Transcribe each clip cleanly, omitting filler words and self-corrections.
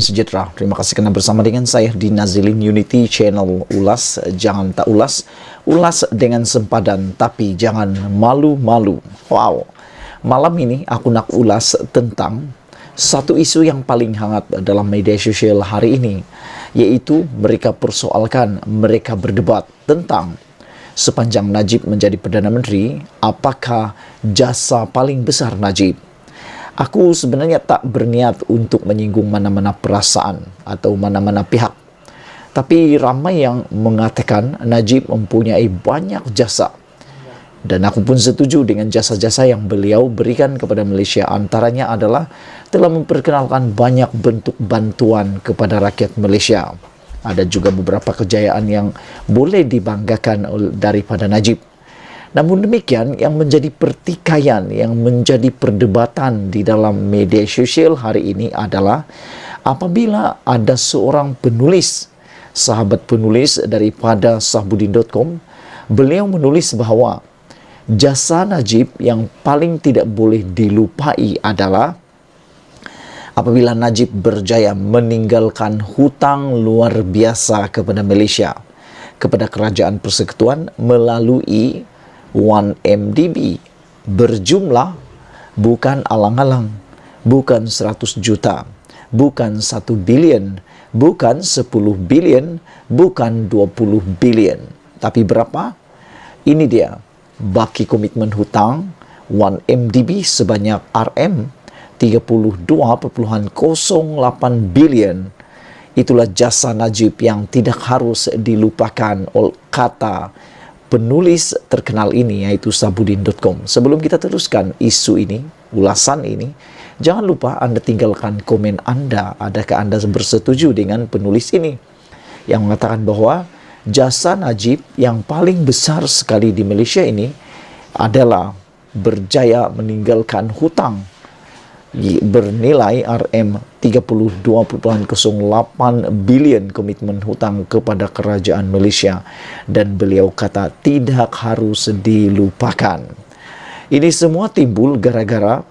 sejahtera. Terima kasih kerana bersama dengan saya di Nazilin Unity Channel Ulas. Jangan tak ulas, ulas dengan sempadan, tapi jangan malu-malu. Wow, malam ini aku nak ulas tentang satu isu yang paling hangat dalam media sosial hari ini, yaitu mereka persoalkan, mereka berdebat tentang sepanjang Najib menjadi Perdana Menteri, apakah jasa paling besar Najib? Aku sebenarnya tak berniat untuk menyinggung mana-mana perasaan atau mana-mana pihak. Tapi ramai yang mengatakan Najib mempunyai banyak jasa. Dan aku pun setuju dengan jasa-jasa yang beliau berikan kepada Malaysia. Antaranya adalah telah memperkenalkan banyak bentuk bantuan kepada rakyat Malaysia. Ada juga beberapa kejayaan yang boleh dibanggakan daripada Najib. Namun demikian, yang menjadi pertikaian, yang menjadi perdebatan di dalam media sosial hari ini adalah apabila ada seorang penulis, sahabat penulis daripada sahbudin.com, beliau menulis bahawa jasa Najib yang paling tidak boleh dilupai adalah apabila Najib berjaya meninggalkan hutang luar biasa kepada Malaysia, kepada Kerajaan Persekutuan melalui 1MDB berjumlah bukan alang-alang, bukan 100 juta, bukan 1 bilion, bukan 10 bilion, bukan 20 bilion. Tapi berapa? Ini dia, baki komitmen hutang 1MDB sebanyak RM 32.08 bilion. Itulah jasa Najib yang tidak harus dilupakan oleh kata penulis terkenal ini, yaitu sahbudin.com. Sebelum kita teruskan isu ini, ulasan ini, jangan lupa Anda tinggalkan komen Anda. Adakah Anda bersetuju dengan penulis ini yang mengatakan bahawa jasa Najib yang paling besar sekali di Malaysia ini adalah berjaya meninggalkan hutang bernilai RM 32.08 bilion komitmen hutang kepada kerajaan Malaysia, dan beliau kata tidak harus dilupakan. Ini semua timbul gara-gara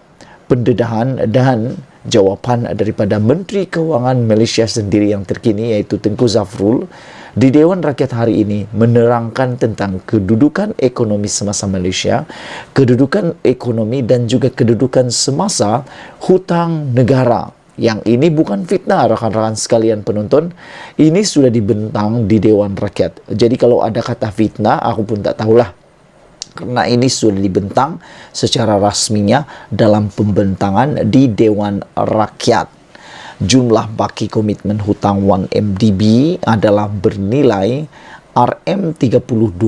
pendedahan dan jawapan daripada Menteri Kewangan Malaysia sendiri yang terkini, yaitu Tengku Zafrul, di Dewan Rakyat hari ini menerangkan tentang kedudukan ekonomi semasa Malaysia, kedudukan ekonomi dan juga kedudukan semasa hutang negara. Yang ini bukan fitnah, rakan-rakan sekalian penonton. Ini sudah dibentang di Dewan Rakyat. Jadi kalau ada kata fitnah, aku pun tak tahulah. Karena ini sudah dibentang secara rasminya dalam pembentangan di Dewan Rakyat. Jumlah baki komitmen hutang 1MDB adalah bernilai RM 32.08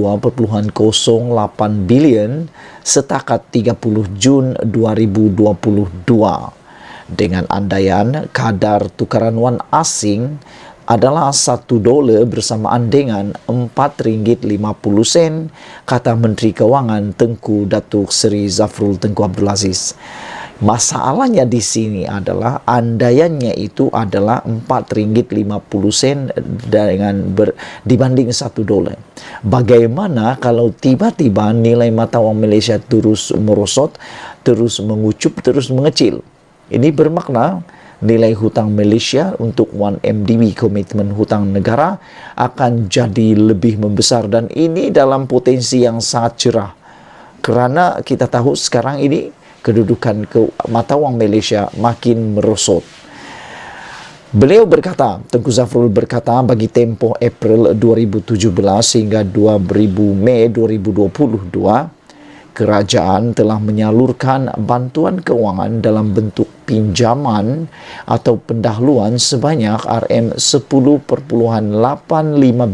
bilion setakat 30 Jun 2022. Dengan andaian kadar tukaran won asing adalah $1 bersamaan dengan RM4.50, kata Menteri Kewangan Tengku Datuk Seri Zafrul Tengku Abdul Aziz. Masalahnya di sini adalah andaiannya itu adalah RM4.50 dibanding $1. Bagaimana kalau tiba-tiba nilai mata wang Malaysia terus merosot, terus mengucup, terus mengecil? Ini bermakna nilai hutang Malaysia untuk 1MDB komitmen hutang negara akan jadi lebih membesar, dan ini dalam potensi yang sangat cerah. Kerana kita tahu sekarang ini kedudukan mata wang Malaysia makin merosot. Beliau berkata, Tengku Zafrul berkata, bagi tempoh April 2017 hingga 2000 Mei 2022, kerajaan telah menyalurkan bantuan kewangan dalam bentuk pinjaman atau pendahuluan sebanyak RM 10.85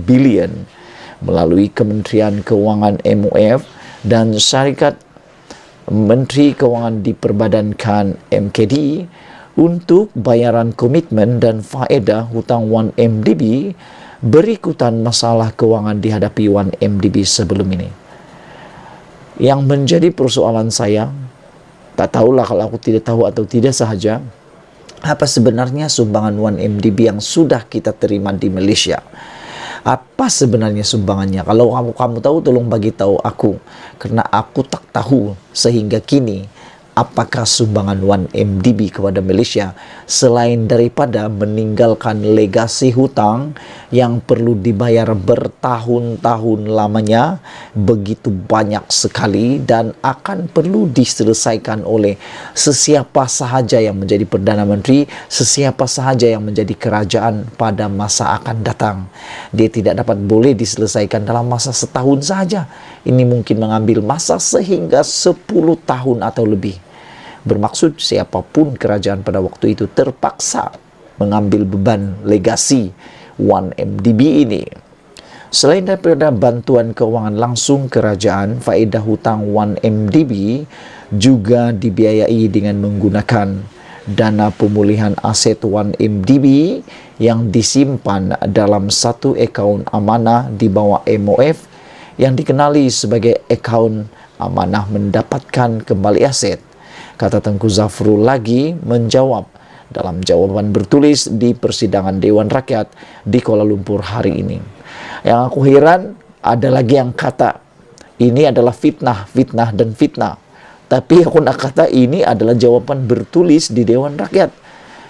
bilion melalui Kementerian Kewangan MOF dan syarikat Menteri Kewangan diperbadankan MKD untuk bayaran komitmen dan faedah hutang 1MDB berikutan masalah kewangan dihadapi 1MDB sebelum ini. Yang menjadi persoalan saya, tak tahulah kalau aku tidak tahu atau tidak sahaja, apa sebenarnya sumbangan 1MDB yang sudah kita terima di Malaysia? Apa sebenarnya sumbangannya? Kalau kamu tahu, tolong bagi tahu aku, karena aku tak tahu sehingga kini apakah sumbangan 1MDB kepada Malaysia selain daripada meninggalkan legasi hutang yang perlu dibayar bertahun-tahun lamanya, begitu banyak sekali, dan akan perlu diselesaikan oleh sesiapa sahaja yang menjadi Perdana Menteri, sesiapa sahaja yang menjadi kerajaan pada masa akan datang. Dia tidak dapat boleh diselesaikan dalam masa setahun sahaja. Ini mungkin mengambil masa sehingga 10 tahun atau lebih. Bermaksud siapapun kerajaan pada waktu itu terpaksa mengambil beban legasi 1MDB ini. Selain daripada bantuan keuangan langsung kerajaan, faedah hutang 1MDB juga dibiayai dengan menggunakan dana pemulihan aset 1MDB yang disimpan dalam satu akaun amanah di bawah MOF yang dikenali sebagai akaun amanah mendapatkan kembali aset, kata Tengku Zafrul lagi menjawab dalam jawaban bertulis di persidangan Dewan Rakyat di Kuala Lumpur hari ini. Yang aku heran, ada lagi yang kata ini adalah fitnah, fitnah dan fitnah. Tapi aku nak kata ini adalah jawaban bertulis di Dewan Rakyat.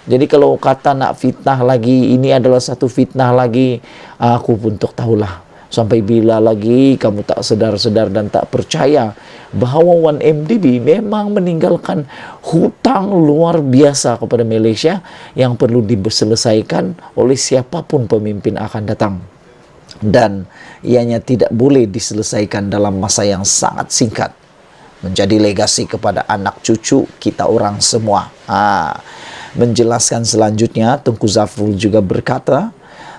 Jadi kalau kata nak fitnah lagi, ini adalah satu fitnah lagi, aku pun tak tahulah. Sampai bila lagi kamu tak sedar-sedar dan tak percaya bahawa 1MDB memang meninggalkan hutang luar biasa kepada Malaysia yang perlu diselesaikan oleh siapapun pemimpin akan datang. Dan ianya tidak boleh diselesaikan dalam masa yang sangat singkat. Menjadi legasi kepada anak cucu kita orang semua. Menjelaskan selanjutnya, Tengku Zafrul juga berkata,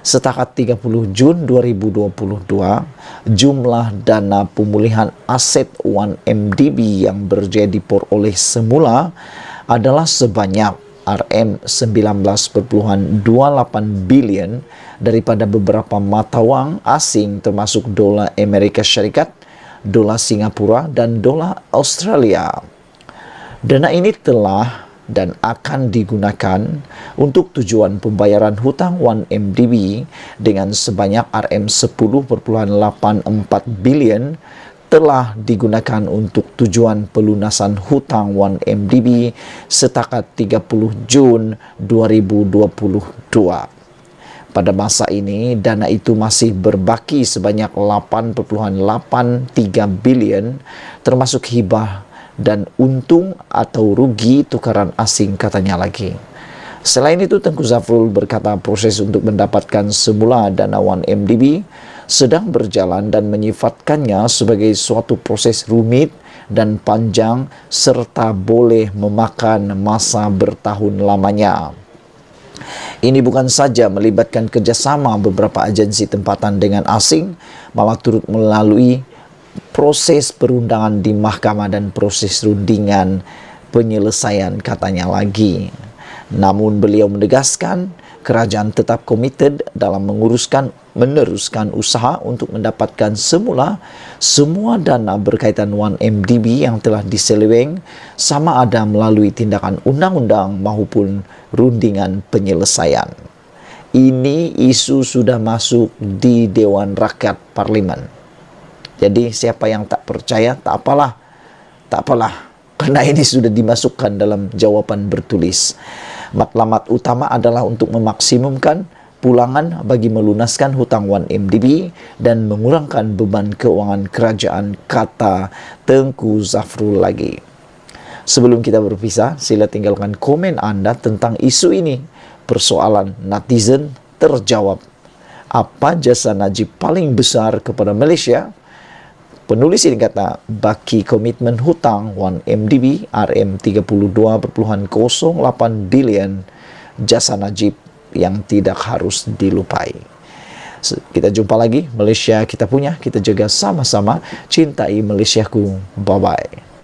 setakat 30 Jun 2022, jumlah dana pemulihan aset 1MDB yang berjadi peroleh semula adalah sebanyak RM19.28 bilion daripada beberapa mata wang asing termasuk dolar Amerika Syarikat, dolar Singapura dan dolar Australia. Dana ini telah dan akan digunakan untuk tujuan pembayaran hutang 1MDB dengan sebanyak RM10.84 bilion telah digunakan untuk tujuan pelunasan hutang 1MDB setakat 30 Jun 2022. Pada masa ini, dana itu masih berbaki sebanyak 8.83 bilion termasuk hibah dan untung atau rugi tukaran asing, katanya lagi. Selain itu, Tengku Zafrul berkata proses untuk mendapatkan semula dana 1MDB sedang berjalan dan menyifatkannya sebagai suatu proses rumit dan panjang serta boleh memakan masa bertahun lamanya. Ini bukan saja melibatkan kerjasama beberapa agensi tempatan dengan asing, malah turut melalui proses perundangan di mahkamah dan proses rundingan penyelesaian, katanya lagi. Namun beliau menegaskan kerajaan tetap komited dalam meneruskan usaha untuk mendapatkan semula semua dana berkaitan 1MDB yang telah diseleweng, sama ada melalui tindakan undang-undang maupun rundingan penyelesaian. Ini isu sudah masuk di Dewan Rakyat Parlimen. Jadi siapa yang tak percaya, tak apalah. Karena ini sudah dimasukkan dalam jawaban bertulis. Matlamat utama adalah untuk memaksimumkan pulangan bagi melunaskan hutang 1MDB dan mengurangkan beban keuangan kerajaan, kata Tengku Zafrul lagi. Sebelum kita berpisah, sila tinggalkan komen anda tentang isu ini. Persoalan netizen terjawab. Apa jasa Najib paling besar kepada Malaysia? Penulis ini kata, baki komitmen hutang 1MDB RM32.08 bilion, jasa Najib yang tidak harus dilupai. Kita jumpa lagi. Malaysia kita punya, kita jaga sama-sama. Cintai Malaysiaku. Bye-bye.